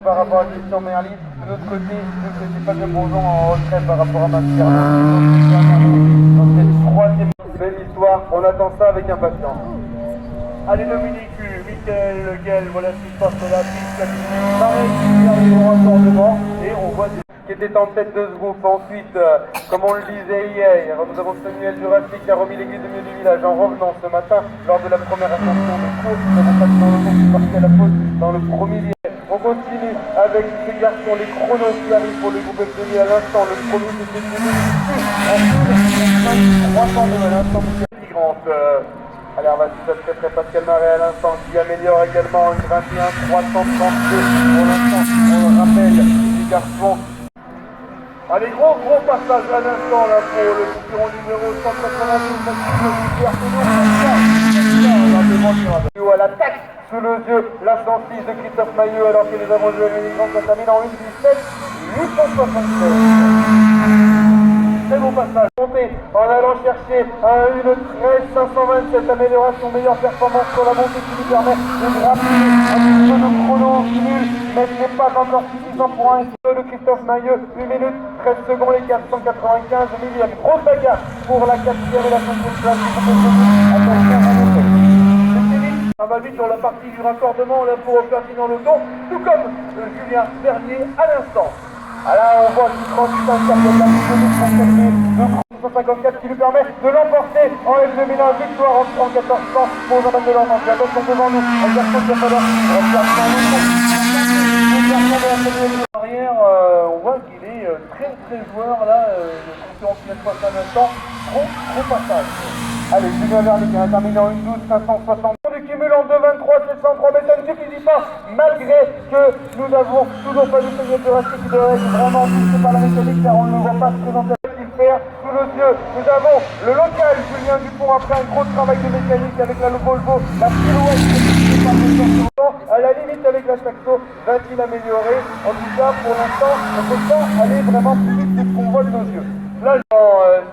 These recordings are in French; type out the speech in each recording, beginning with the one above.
Par rapport à Christian Merli, de l'autre côté, c'était pas de Bourgeon en retrait par rapport à Mathieu. Dans cette troisième belle histoire, on attend ça avec impatience. Allez Dominique, Michael Guel, voilà ce qui se passe là, pareil, il arrive au raccordement et on voit qui était en tête de ce groupe. Ensuite, comme on le disait hier, nous avons Samuel Jurassic qui a remis l'église du milieu du village en revenant ce matin lors de la première ascension de course. Nous avons pas dans le groupe qui est parti à la pause dans le premier lieu. On continue avec ces garçons, les chronos qui arrivent pour le groupe FDI à l'instant. Le premier c'était une minute 302 à l'instant migrante. Allez, on va se très Pascal Marais à l'instant qui améliore également une 21 332 pour l'instant. On le rappelle, les garçons. Allez, gros passage à l'instant là pour le champion numéro 192 à l'attaque sous le yeux, la 106 de Christophe Maillot alors que nous avons joué à l'écran qui termine en 1,17 876. Très beau passage, monté en allant chercher un 1,13 527, amélioration, meilleure performance sur la montée qui lui permet de grappiller un petit peu de chrono qui nul, mais ce n'est pas encore suffisant pour un peu de Christophe Maillot, 1 minute 13 secondes et 495 millième. Grosse bagarre pour la 4e et la 5e place. Ça va vite sur la partie du raccordement là pour Ferdinand Loton, tout comme Julien Bernier à l'instant. Là on voit qu'il transite un cercle de 154 qui lui permet de l'emporter en F2001, victoire en 14 temps pour Jean-Baptiste Delange. Attention devant nous, un garçon qui a fallu arrière, on voit qu'il est très joueur là, le concurrent qui laisse passer un instant, gros passage. Allez, Julien Vernier qui a terminé en 1,12 560. Du cumul en 2,23 703, mais ça ne suffit pas, malgré que nous n'avons toujours pas vu Samuel Jurassic qui doit être vraiment touché par la mécanique car on ne le voit pas se présenter sous le yeux. Nous avons le local Julien Dupont après un gros travail de mécanique avec la Volvo, la silhouette à la limite avec la Saxo, va-t-il améliorer? En tout cas, pour l'instant, on ne peut pas aller vraiment plus vite que ce qu'on voit de nos yeux. Là,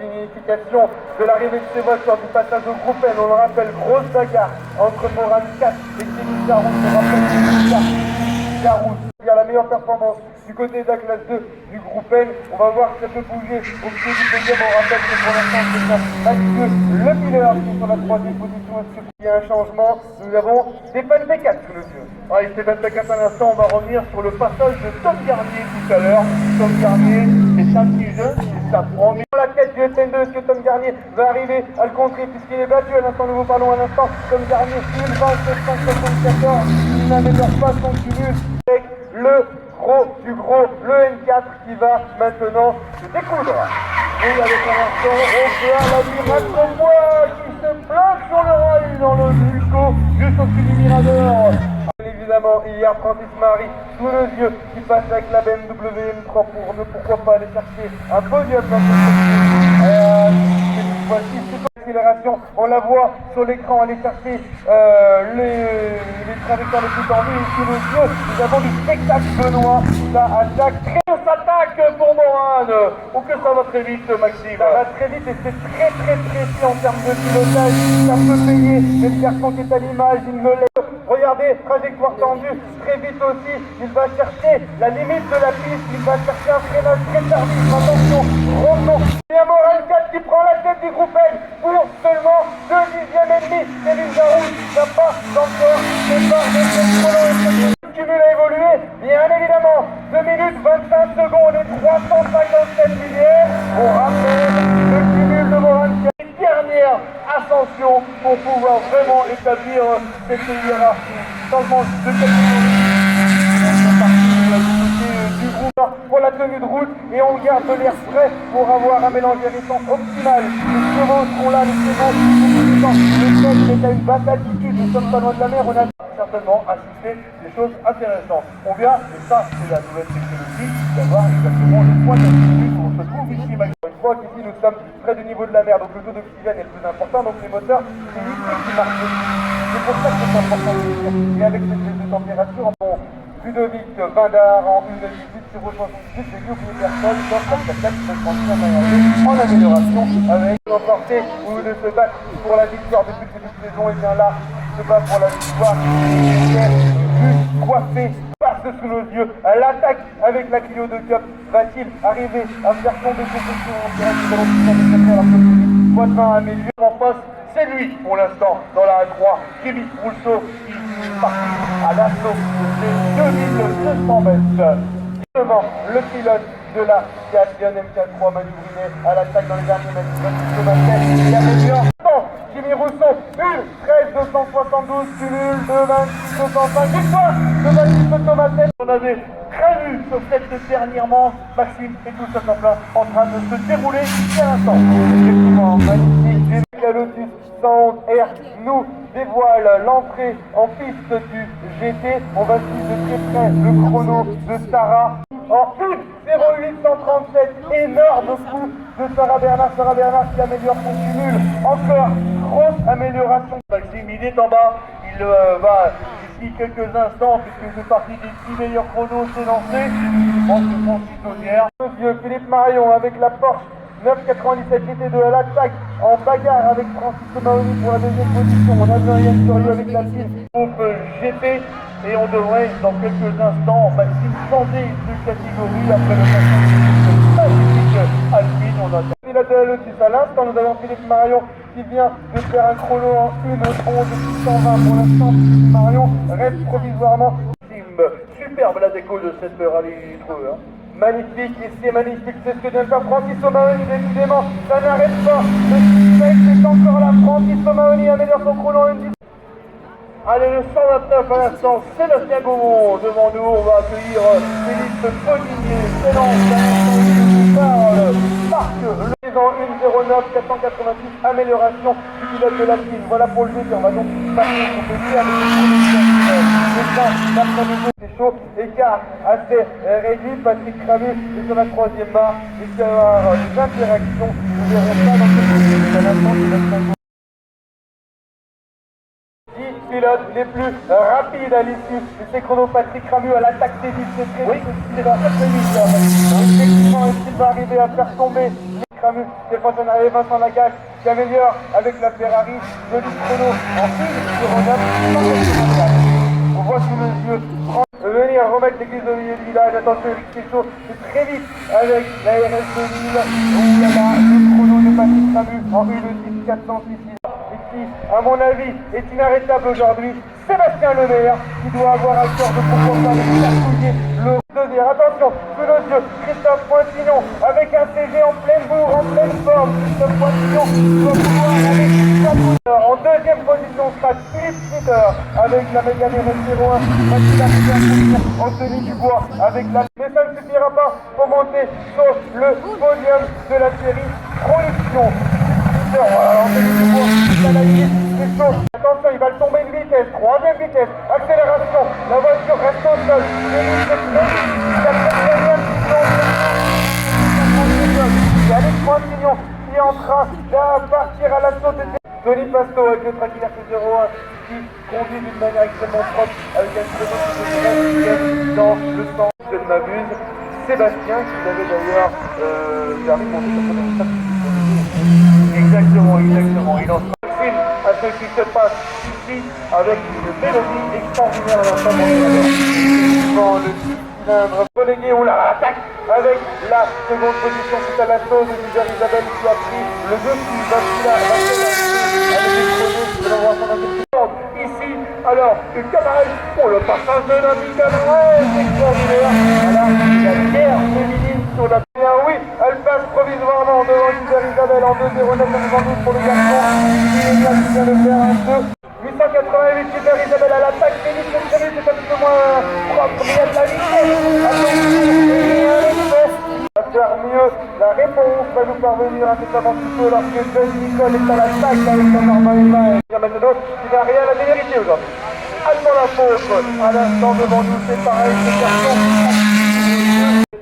signification de l'arrivée de ces voitures du passage au groupe N, on le rappelle, grosse bagarre entre Moran 4 et Kémy Carousse. On rappelle Carousse qui a la meilleure performance du côté de la classe 2 du groupe N. On va voir si ça peut bouger au pied du deuxième. On rappelle que pour l'instant, c'est Mathieu Le Miller qui est sur la 3e position. Est-ce qu'il y a un changement? Nous avons Stéphane P4 sous le yeux. Allez, Stéphane P4 à l'instant, on va revenir sur le passage de Tom Garnier tout à l'heure. Tom Garnier, c'est un petit jeune, ça prend la tête du SN2. Est-ce que Tom Garnier va arriver à le contrer puisqu'il est battu à l'instant? Nous vous parlons à l'instant. Tom Garnier, 1,20 774. Il n'améliore pas son cumul avec le gros, le N4 qui va maintenant se découdre. Et avec un instant, on voit la Miracle-Bois qui se plaque sur le rail dans le Vulco, juste au-dessus du Mirador. Évidemment, il y a Francis Marie sous le yeux qui passe avec la BMW M3 pour ne pourquoi pas aller chercher un podium dans cette fois-ci. Accélération, on la voit sur l'écran aller chercher les trajectoires les plus tendues et sous le yeux, nous avons du spectacle Benoît, ça attaque, s'attaque pour Moran. Ou que ça va très vite Maxime? Ça va très vite et c'est très précis en termes de pilotage, ça peut payer, mais le garçon qui est à l'image, il me lève. Regardez, trajectoire tendue, très vite aussi, il va chercher la limite de la piste, il va chercher un freinage très tardif, attention, revenons. Il y a Moran 4 qui prend la tête du groupe N pour seulement 2 dixièmes et demi. Kevin Garouche n'a pas encore départ de cette chrono. Le cumul a évolué, bien évidemment, 2 minutes 25 secondes et 357 millièmes. On rappelle le cumul de Moran 4, dernière ascension pour pouvoir vraiment établir cette hiérarchie. Changement de catégorie. Du groupe pour la tenue de route et on garde l'air frais pour avoir un mélange d'essence optimal. Les chevaux seront là, les chevaux le sol est à une basse altitude, nous sommes pas loin de la mer, on a certainement assisté des choses intéressantes. On vient, et ça c'est la nouvelle technologie, d'avoir exactement le point d'altitude où on se trouve ici. Une fois qu'ici nous sommes près du niveau de la mer, donc le taux d'oxygène est le plus important, donc les moteurs, c'est ici qui marchent. C'est pour ça que c'est important de dire. Et avec cette baisse de température, on Ludovic Vindard en 1,18 078, j'ai oublié personne, dans la 4 en amélioration avec l'emporter ou de se battre pour la victoire depuis le début de saison. Et bien là, il se bat pour la victoire, il est juste coiffé, sous nos yeux. L'attaque avec la Clio de Cup. Va-t-il arriver à faire tomber ses questions en direct de l'entreprise Poitvin améliore en face. C'est lui pour l'instant dans la A3. Kevin Rousseau qui est parti à l'assaut de ses 2200 mètres. Le pilote de la Fiat MK3 manœuvriné à l'attaque dans les derniers mètres. Il améliore. Jimmy Rousseau, 13 272, cumul de 26 205, victoire de Baptiste Thomaset. On avait prévu sur cette dernière manche, Maxime et tout ça en train de se dérouler à l'instant. Effectivement, magnifique. La Lotus 111 R nous dévoile l'entrée en piste du GT. On va suivre de très près le chrono de Sarah. En 0837, énorme coup de Sarah Bernard qui améliore son cumul. Encore grosse amélioration. Maxime, il est en bas, il va d'ici quelques instants, puisque c'est parti des 6 meilleurs chronos, s'est lancé. Je pense que son citronnière. Monsieur Philippe Marion avec la Porsche 997 GT2 à l'attaque en bagarre avec Francis Mahony pour la deuxième position. On a vu un Yann Surieux avec la team groupe GT. Et on devrait, dans quelques instants, Maxime changer de catégorie après le magnifique Alpine. On a pilote de la Lotus à l'instant. Nous avons Philippe Marion qui vient de faire un chrono en 1:11:120. Pour l'instant, Philippe Marion reste provisoirement. Superbe la déco de cette rallye litre. Magnifique, et c'est magnifique, c'est ce que vient de faire Francis O'Mahony, évidemment, ça n'arrête pas. Le suspect, c'est encore là. Francis O'Mahony améliore son chrono en 1:10. Allez, le 129 à l'instant, Sébastien Gaumont devant nous. On va accueillir Philippe Podinier, Marc, le saison 1:09 486, amélioration du pilote de la team. Voilà pour le GT. On va donc passer au PC avec le temps d'après-midi. C'est chaud, écart assez réduit. Patrick Cravé est sur la troisième barre. Et qu'il va y avoir des interactions. Nous verrons ça dans quelques minutes. À l'instant, Sébastien Gaumont. Pilotes les plus rapides à l'issue de ces chronos. Patrick Ramu à l'attaque des vies, c'est très vite, c'est dans très vite. Effectivement, est-ce qu'il va arriver à faire tomber les Ramu? C'est Vincent Lagache qui améliore avec la Ferrari, joli chrono en 1:09. On voit sous les yeux venir remettre l'église au milieu du village. Attention, Eric Péchaud, c'est très vite avec la RS 2000 où il y a le chrono de Patrick Ramu en 1:10:466. À mon avis, est inarrêtable aujourd'hui. Sébastien Lemaire, qui doit avoir un cœur de profondeur avec Sarkozy, le deuxième. Attention, sous nos yeux, Christophe Pointillon, avec un CG en pleine bourre, en pleine forme. Christophe Pointillon doit pouvoir avec Sarkozy. En deuxième position sera Philippe Snitter, avec la Mégane RS01. Anthony Dubois, avec la... Mais ça ne suffira pas pour monter sur le podium de la série Production. Attention, il va le tomber une vitesse, troisième vitesse, accélération, la voiture reste au sol, il y a Alex Pointillon qui est en train de partir à l'assaut de Tony Pasto avec le Traquinaire 01 qui conduit d'une manière extrêmement propre avec un chrono dans le sens, je ne m'abuse. Sébastien qui avait d'ailleurs permis de monter sur son exactement, il en film à ce qui se passe ici avec une mélodie extraordinaire à l'ensemble dans le cylindre relégué, on la attaque avec la seconde position, c'est à l'assaut de Isabelle qui a pris le dessus, ici, alors, une camarade pour le passage de la camarade extraordinaire, voilà, la guerre féminine sur la oui, elle passe provisoirement devant Isabelle en 2:09:92 pour le garçon. Il vient de faire un 2. 888 Super Isabelle à l'attaque. Félix, c'est un petit peu moins propre, mais il y a de la vitesse. Va faire mieux. La réponse va nous parvenir incessamment sous peu lorsque Ben Nicole est à l'attaque avec la Norma et Maldonado qui n'a rien à démériter aujourd'hui. Attends la faute. À l'instant devant nous, c'est pareil, ce garçon.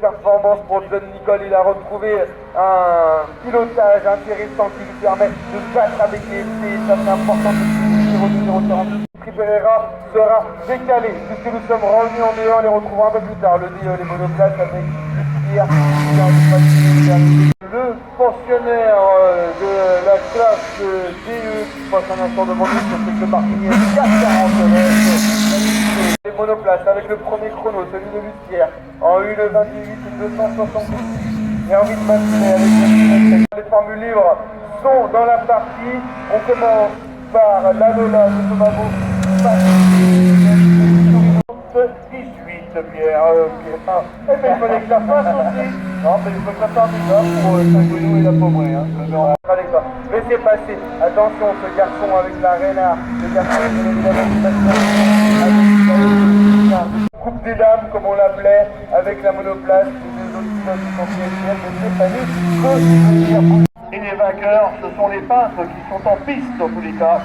Performance pour John Nicole, il a retrouvé un pilotage intéressant qui lui permet de battre avec les essais, ça c'est important de 0-0-40. Pereira sera décalé puisque nous sommes revenus en D1, on les retrouvera un peu plus tard, les monoplaces avec le tir, le pensionnaire de la classe DE qui passe un instant devant nous sur ce parking 4,49. Les monoplaces avec le premier chrono, celui de Lustière, en 1:28.270. Et Henri de Massinet avec les formules libres sont dans la partie. On commence par la Lola de Tomabo. 18 Pierre, Pierre. Eh bien, il fallait que la fasse aussi. Non, mais je me prépare déjà pour Saint-Gounou et la Pommerie. Hein. Avec toi. Laissez passer. Attention, ce garçon avec la Reynard. Le garçon de l'évidemment Coupe des dames, comme on l'appelait, avec la monoplace. Les deux autres pilotes qui sont piégés, mais Stéphanie peut. Et les vainqueurs, ce sont les peintres qui sont en piste dans tous les cas.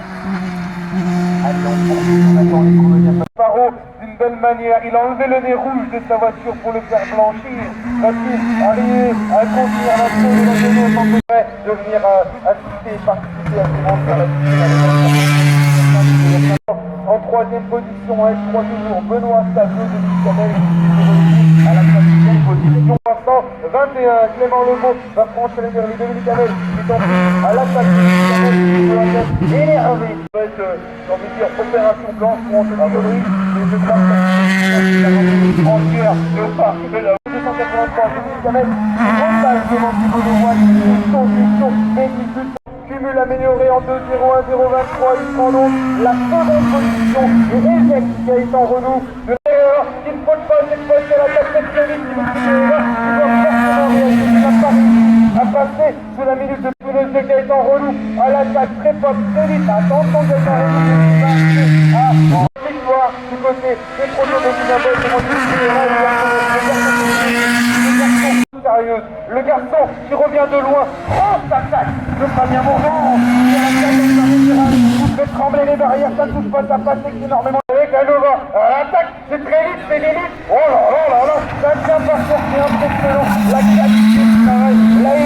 Allez, on attend les coureurs. Faro, d'une belle manière, il a enlevé le nez rouge de sa voiture pour le faire blanchir. Va-t-il arriver à conduire la chose de la jeunesse en prêt de venir assister et participer à ces rencontres? En troisième position, avec 3 toujours, Benoît Tableau de Lucanel à la 4e position. 21, Clément Lebeau va franchir les derniers de Lucanel, qui est en plus à l'attaque de Lucanel, qui est énervé. Ça va être, j'ai envie de dire, opération blanche pour Anthony et je crois que entière de parc de la 283 de Lucanel, montage devant Thibaut Leroy, cumul amélioré en 2-0-1-0-23, il prend donc la seconde position et Ezek qui a été en renou de l'erreur, qui ne faute pas cette fois à l'attaque très très vite, qui doit forcément réagir, il n'a pas réussi à passer sous la minute de Toulouse qui a été en renou à l'attaque très pop, très vite, attention de la victoire du côté des projets de Dynamo qui vont sérieuse. Le garçon qui revient de loin, grosse attaque de Fabien Morvan. Il fait trembler les barrières, ça ne touche pas, ça passe énormément avec la Nova. L'attaque, c'est très vite, c'est limite. Oh là là,